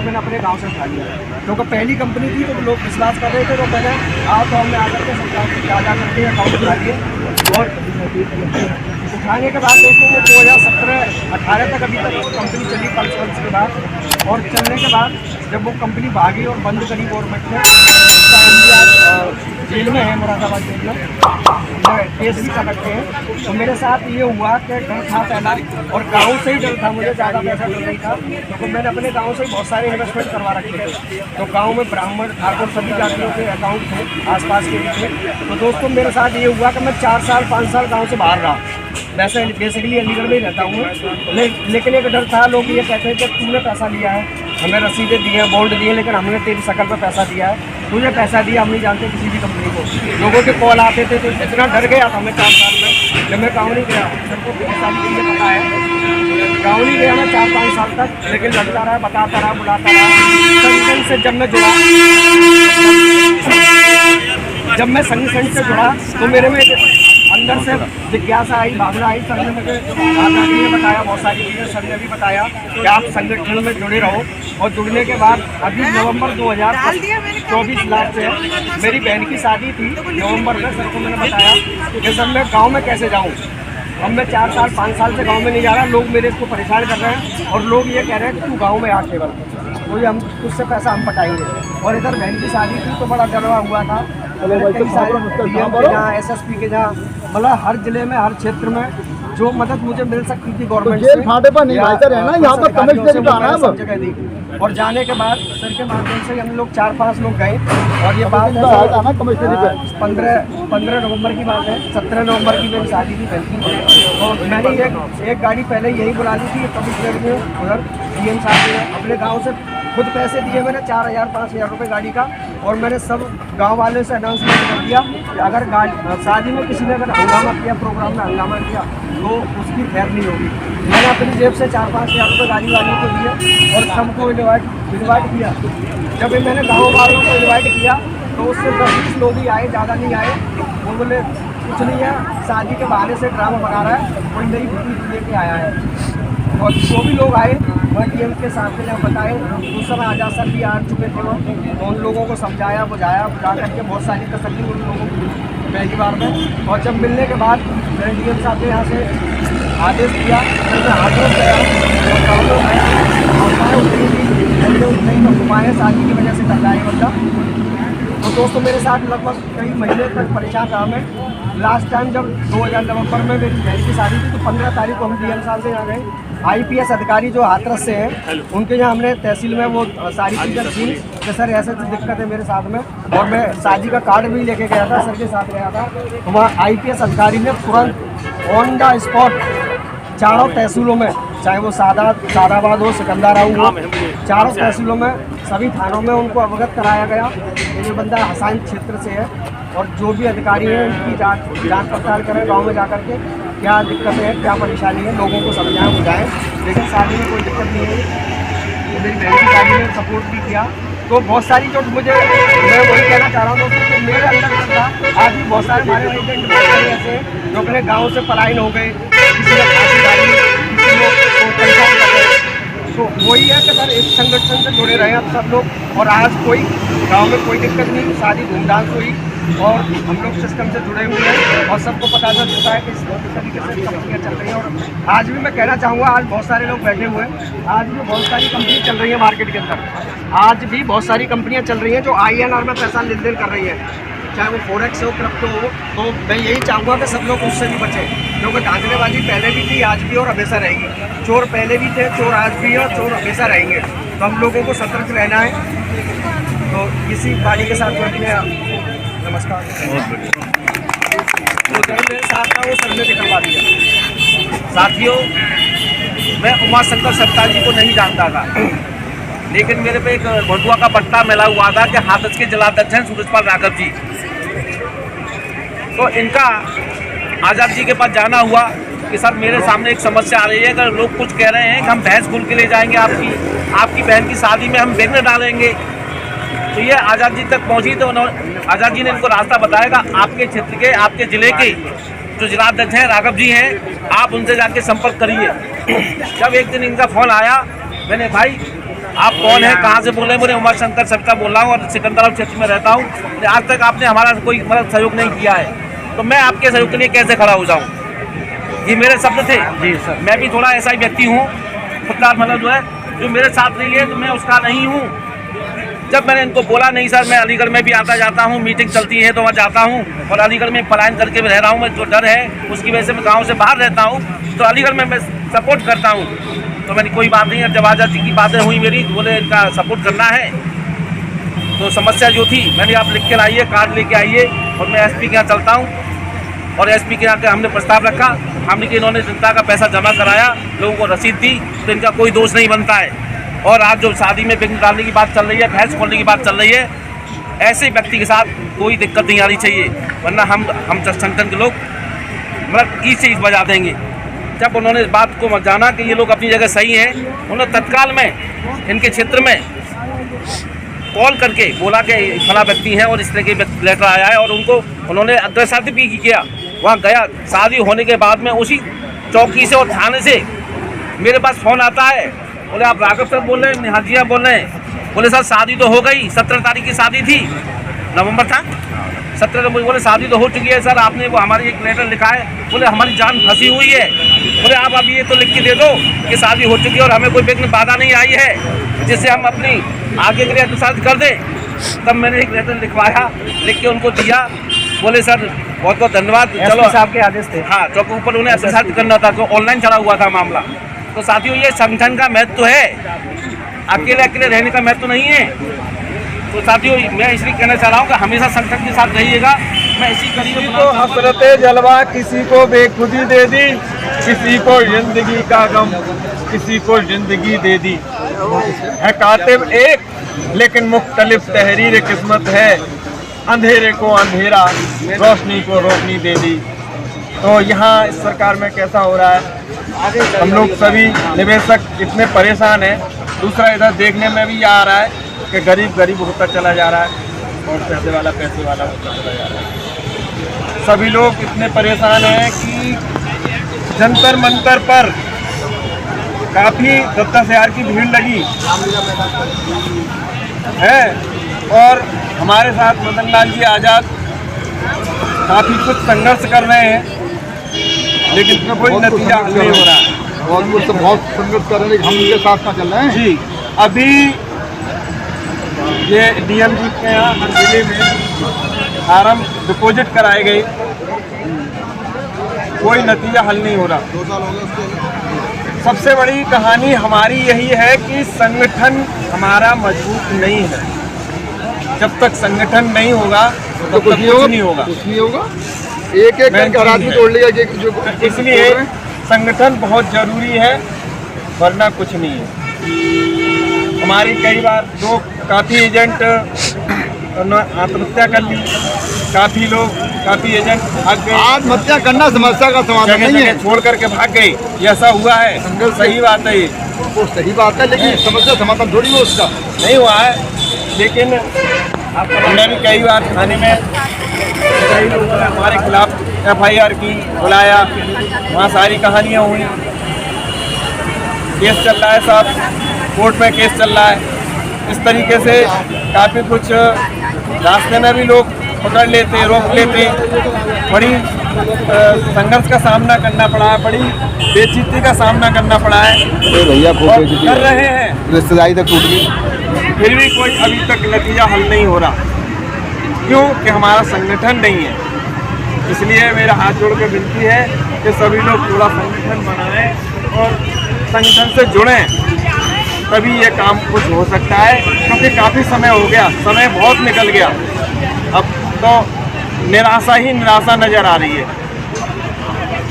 तो मैंने अपने गांव से उठा लिया, क्योंकि पहली कंपनी थी तो लोग विश्वास कर रहे थे, तो मैंने आओ तो हमने आकर के सरकार की ताज़ा करके अकाउंट उठा लिए। और उठाने के बाद दोस्तों वो 2017-18 तक अभी तक वो कंपनी चली 5 वर्ष के बाद। और चलने के बाद जब वो कंपनी भागी और बंद करी गवर्नमेंट ने, उसका MD आज जेल में है, मुरादाबाद जेल में, केस भी कर रखे हैं। तो मेरे साथ ये हुआ कि डर था पहला, और गांव से ही डर था, मुझे ज़्यादा पैसा डर नहीं था, क्योंकि मैंने अपने गांव से ही बहुत सारे इन्वेस्टमेंट करवा रखे थे। तो गांव में ब्राह्मण ठाकुर सभी जातियों के अकाउंट थे आसपास के भी थे। तो दोस्तों मेरे साथ ये हुआ कि मैं 4 साल 5 साल गाँव से बाहर रहा। वैसे बेसिकली अलीगढ़ में ही रहता हूँ, लेकिन एक डर था, लोग ये कहते हैं कि तूने पैसा लिया है, हमें रसीदें दी हैं, बॉन्ड दिए, लेकिन हमने तेरी शकल पर पैसा दिया है, तुझे पैसा दिया, हम नहीं जानते किसी भी कंपनी को। लोगों के कॉल आते थे, तो इतना डर गया था मैं 4 साल में, जब मैं गाँव नहीं गया। सबको पैसा मुझे पता है, गाँव नहीं गया मैं 4-5 साल तक, लेकिन लड़ता रहा, बताता रहा, बुलाता रहा। संगठन से जब मैं जुड़ा, से जुड़ा तो मेरे में अंदर से जिज्ञासा आई, भावना आई। सर ने मुझे आजादी ने बताया बहुत सारी चीज़ें, सर ने भी बताया कि आप संगठन में जुड़े रहो। और जुड़ने के बाद अभी नवंबर 2024 लास्ट से मेरी बहन की शादी थी नवंबर में। सर को मैंने बताया कि सर मैं गाँव में कैसे जाऊँ, अब मैं 4 साल 5 साल से गाँव में नहीं जा रहा, लोग मेरे को परेशान कर रहे हैं, और लोग ये कह रहे हैं कि तू गाँव में आ केवल, तो ये हम उससे पैसा हम पटाएंगे। और इधर बहन की शादी थी तो बड़ा डरवा हुआ था। कई सारे DM के जहाँ, SSP के जहाँ, मतलब हर जिले में, हर क्षेत्र में जो मदद मुझे मिल सकती थी गवर्नमेंट से, फाटे पर नहीं है ना, यहाँ पर कमिश्नरी का आना सब जगह दी। और जाने के बाद सर के माध्यम से हम लोग 4-5 लोग गए, और ये बात 15 नवंबर की बात है। 17 नवंबर की मेरी शादी थी बहन की, और मैंने एक गाड़ी पहले यही बुला ली थी कमिश्नर में, उधर DM साहब ने अपने गाँव से खुद पैसे दिए मैंने 4,000-5,000 रुपये गाड़ी का। और मैंने सब गांव वाले से अनाउंसमेंट कर दिया कि अगर शादी में किसी ने अगर हंगामा किया, प्रोग्राम में हंगामा किया, तो उसकी खैर नहीं होगी। मैंने अपनी जेब से 4-5,000 रुपये गाड़ी वालों को दिए और सबको इन्वाइट किया। जब मैंने गाँव वालों को इन्वाइट किया तो उससे 10-20 लोग ही आए, ज़्यादा नहीं आए। वो बोले कुछ नहीं है, शादी के बहाने से ड्रामा बना रहा है, कोई नई बुकिंग लेके आया है। और जो भी लोग आए वह DM के साथ में जब बताए, उस समय आजाद सर भी आ चुके थे, तो उन लोगों को समझाया बुझाया, बुला करके बहुत सारी तसल्ली उन लोगों को पहली बार में। और जब मिलने के बाद मैंने DM साहब ने यहाँ से आदेश दिया, तो मैं हाथों से घुमाए, शादी की वजह से कर रहा है बंदा। तो दोस्तों मेरे साथ लगभग कई महीने तक परेशान रहा मैं। लास्ट टाइम जब 2000 नवंबर में मेरी बहन की शादी थी, तो 15 तारीख को हम DM साहब से यहाँ गए। IPS अधिकारी जो हाथरस से हैं, उनके यहाँ हमने तहसील में वो सारी चीज़ें थी कि सर ऐसे दिक्कत है मेरे साथ में, और मैं शादी का कार्ड भी लेके गया था, सर के साथ गया था। तो वहाँ IPS अधिकारी ने तुरंत ऑन द स्पॉट चारों तहसीलों में, चाहे वो सादाबाद हो, सिकंदराबाद हो, चारों तहसीलों में, सभी थानों में उनको अवगत कराया गया कि ये बंदा हसाइन क्षेत्र से है, और जो भी अधिकारी हैं उनकी जांच पड़ताल करें, गांव में जाकर के क्या दिक्कत है, क्या परेशानी है, लोगों को समझाएं बुझाएं। लेकिन शादी में कोई दिक्कत नहीं है, तो मेरी बहन की शादी में सपोर्ट भी किया। तो बहुत सारी जो मैं वही कहना चाह रहा हूँ दोस्तों, तो मेरे अंदर था। आज भी बहुत सारे हमारे एजेंट ऐसे जो अपने गाँव से पलायन हो गए, किसी ने फांसी डाली, किसी लोग परेशान कर रहे। तो वही है कि सर इस संगठन से जुड़े रहे अब सब लोग, और आज कोई गांव में कोई दिक्कत नहीं, शादी धूमधाम से हुई, और हम लोग सिस्टम से जुड़े हुए हैं, और सबको पता चल चुका है कि इस तरीके से कंपनियाँ चल रही हैं। और आज भी मैं कहना चाहूँगा, आज बहुत सारे लोग बैठे हुए हैं, आज भी बहुत सारी कंपनी चल रही है मार्केट के अंदर, आज भी बहुत सारी कंपनियाँ चल रही हैं जो INR में पैसा लेन देन कर रही है, चाहे वो फॉरेक्स हो, क्रिप्टो हो। तो मैं यही चाहूँगा कि सब लोग उससे भी बचें, क्योंकि धांधलेबाजी पहले भी थी, आज भी और हमेशा रहेगी। चोर पहले भी थे, चोर आज भी है, और चोर हमेशा रहेंगे। तो हम लोगों को सतर्क रहना है। तो इसी वाणी के साथ नमस्कार। तो जो मेरे साथ था वो सर ने निकलवा दिया। साथियों, मैं उमाशंकर सत्तार जी को नहीं जानता था, लेकिन मेरे पे एक बटुआ का पट्टा मिला हुआ था कि हाथरस के जिलाध्यक्ष हैं सूरजपाल राघव जी। तो इनका आज़ाद जी के पास जाना हुआ कि सर मेरे सामने एक समस्या आ रही है, अगर लोग कुछ कह रहे हैं कि हम भैंस खुल के ले जाएंगे आपकी बहन की शादी में हम विघ्न डालेंगे। तो ये आज़ाद जी तक पहुंची, तो आज़ाद जी ने इनको रास्ता बताया, आपके क्षेत्र के, आपके ज़िले के जो जिलाध्यक्ष हैं राघव जी हैं, आप उनसे जाके संपर्क करिए। जब एक दिन इनका फ़ोन आया, मैंने भाई आप कौन है, कहाँ से बोल रहे हैं? मुझे उमा शंकर सविता बोल रहा हूँ और सिकंदराबाद क्षेत्र में रहता हूँ। आज तक आपने हमारा कोई मतलब सहयोग नहीं किया है, तो मैं आपके सहयोग के लिए कैसे खड़ा हो जाऊँ? ये मेरे शब्द थे जी सर। मैं भी थोड़ा ऐसा ही व्यक्ति हूँ, खुददार मतलब जो है, जो मेरे साथ रही है तो मैं उसका नहीं हूँ। जब मैंने इनको बोला नहीं सर, मैं अलीगढ़ में भी आता जाता हूँ, मीटिंग चलती है तो वहाँ जाता हूँ, और अलीगढ़ में पलायन करके भी रह रहा हूँ मैं, जो डर है उसकी वजह से मैं गाँव से बाहर रहता हूँ, तो अलीगढ़ में मैं सपोर्ट करता हूँ। तो मैंने कोई बात नहीं है, जब आज़ाद जी की बातें हुई मेरी, तो बोले इनका सपोर्ट करना है। तो समस्या जो थी मैंने आप लिख के लाइए, कार्ड लेके आइए, और मैं एसपी के यहाँ चलता हूँ, और एसपी के यहाँ हमने प्रस्ताव रखा, हमने कि इन्होंने जनता का पैसा जमा कराया, लोगों को रसीद दी, तो इनका कोई दोष नहीं बनता है। और आज जो शादी में विघ्न डालने की बात चल रही है, भैंस खोलने की बात चल रही है, ऐसे व्यक्ति के साथ कोई दिक्कत नहीं आनी चाहिए, वरना हम संगठन के लोग मतलब ईद से ईद बजा देंगे। जब उन्होंने इस बात को जाना कि ये लोग अपनी जगह सही हैं, उन्होंने तत्काल में इनके क्षेत्र में कॉल करके बोला कि फला व्यक्ति हैं और इस तरह के लेटर आया है, और उन्होंने अग्रसारित भी किया। वहाँ गया, शादी होने के बाद में उसी चौकी से और थाने से मेरे पास फ़ोन आता है, बोले आप राघव सर बोल रहे हैं? निहाजिया बोल रहे हैं। बोले सर शादी तो हो गई, 17 तारीख की शादी थी, नवंबर था, 17 नवंबर। बोले शादी तो हो चुकी है सर, आपने वो हमारी एक लेटर लिखा है, बोले हमारी जान फंसी हुई है, बोले आप अभी ये तो लिख के दे दो कि शादी हो चुकी है और हमें कोई विघ्न बाधा नहीं आई है, जिससे हम अपनी आगे के लिए अग्रसर कर दें। तब मैंने एक लेटर लिखवाया, लिख के उनको दिया। बोले सर बहुत बहुत धन्यवाद। चलो साहब के आदेश थे। हाँ, चौक ऊपर उन्हें अग्रसर करना था, तो ऑनलाइन चला हुआ था मामला। तो साथियों, ये संगठन का महत्व है, अकेले अकेले रहने का महत्व नहीं है। तो साथियों, मैं इसलिए कहना चाह रहा हूँ कि हमेशा संगठन के साथ रहिएगा। मैं इसी किसी को हसरते जलवा, किसी को बेखुदी दे दी, किसी को जिंदगी का गम, किसी को जिंदगी दे दी। है कातिब एक लेकिन मुख्तलिफ तहरीर किस्मत है, अंधेरे को अंधेरा, रोशनी को रोशनी दे दी। तो यहाँ इस सरकार में कैसा हो रहा है, हम लोग सभी निवेशक इतने परेशान हैं। दूसरा इधर देखने में भी आ रहा है कि गरीब गरीब होता चला जा रहा है और पैसे वाला होता चला जा रहा है। सभी लोग इतने परेशान हैं कि जंतर मंतर पर काफ़ी 10,000 की भीड़ लगी है, और हमारे साथ मदन लाल जी आज़ाद काफ़ी कुछ संघर्ष कर रहे हैं, लेकिन इसमें कोई नतीजा नहीं हो रहा है। बहुत संघर्ष कर रहे हैं, हम उनके साथ ना चल रहे हैं जी। अभी ये डीएम जी के यहाँ हर जिले में फार्म डिपॉजिट कराए गए, कोई नतीजा हल नहीं हो रहा। 2 साल हो गए उसके। सबसे बड़ी कहानी हमारी यही है कि संगठन हमारा मजबूत नहीं है। जब तक संगठन नहीं होगा तब तक कुछ नहीं होगा। कुछ नहीं होगा, एक करके आदमी तोड़ लेगा। इसलिए संगठन बहुत जरूरी है, वरना कुछ नहीं है। हमारी कई बार लोग, काफ़ी एजेंट आत्महत्या कर ली, काफ़ी एजेंट भाग गए। आत्महत्या करना समस्या का समाधान नहीं है, छोड़ करके भाग गई, ऐसा हुआ है। सही बात है, ये वो सही बात है, लेकिन समस्या समाधान थोड़ी हो उसका नहीं हुआ है। लेकिन हमने भी कई बार थाने में कई लोगों ने हमारे खिलाफ FIR की, बुलाया, वहाँ सारी कहानियाँ हुई। केस चल रहा है साहब, कोर्ट में केस चल रहा है। इस तरीके से काफ़ी कुछ रास्ते में भी लोग पकड़ लेते, रोक लेते। बड़ी संघर्ष का सामना करना पड़ा है, बड़ी बेइज्जती का सामना करना पड़ा है, भैया और कर रहे हैं। रिश्तेदारी तक टूट गई, फिर भी कोई अभी तक नतीजा हल नहीं हो रहा। क्यों? कि हमारा संगठन नहीं है। इसलिए मेरा हाथ जोड़ के विनती है कि सभी लोग थोड़ा संगठन बनाएं और संगठन से जुड़ें, तभी ये काम कुछ हो सकता है। क्योंकि काफ़ी समय हो गया, समय बहुत निकल गया, अब तो निराशा ही निराशा नज़र आ रही है,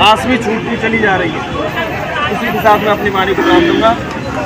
आस भी छूटती चली जा रही है। इसी के साथ मैं अपनी वाणी को विराम दूंगा।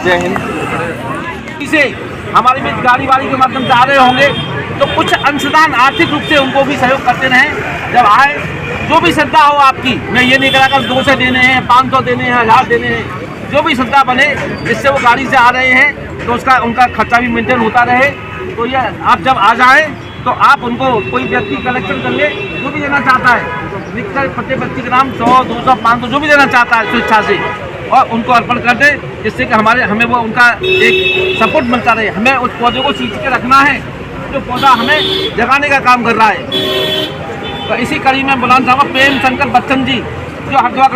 जय हिंद। इसे हमारे बीच गाड़ी वाड़ी के माध्यम से आ रहे होंगे, तो कुछ अंशदान आर्थिक रूप से उनको भी सहयोग करते रहें। जब आए, जो भी श्रद्धा हो आपकी, मैं ये नहीं करा कर 200 देने हैं, 500 देने हैं, 1000 देने हैं, जो भी श्रद्धा बने, जिससे वो गाड़ी से आ रहे हैं तो उसका उनका खर्चा भी मेंटेन होता रहे। तो ये आप जब आ जाएं तो आप उनको कोई व्यक्ति कलेक्शन कर ले, जो भी देना चाहता है, लिखकर प्रत्येक व्यक्ति के नाम 100, 200, 500 जो भी देना चाहता है स्वेच्छा से, और उनको अर्पण कर दे, जिससे कि हमें वो उनका एक सपोर्ट मिलता रहे। हमें उस पौधे को सींच के रखना है, जो पौधा हमें जगाने का काम कर रहा है। तो इसी कड़ी में बुलाना चाहूँगा प्रेम शंकर बच्चन जी, जो हरद्वार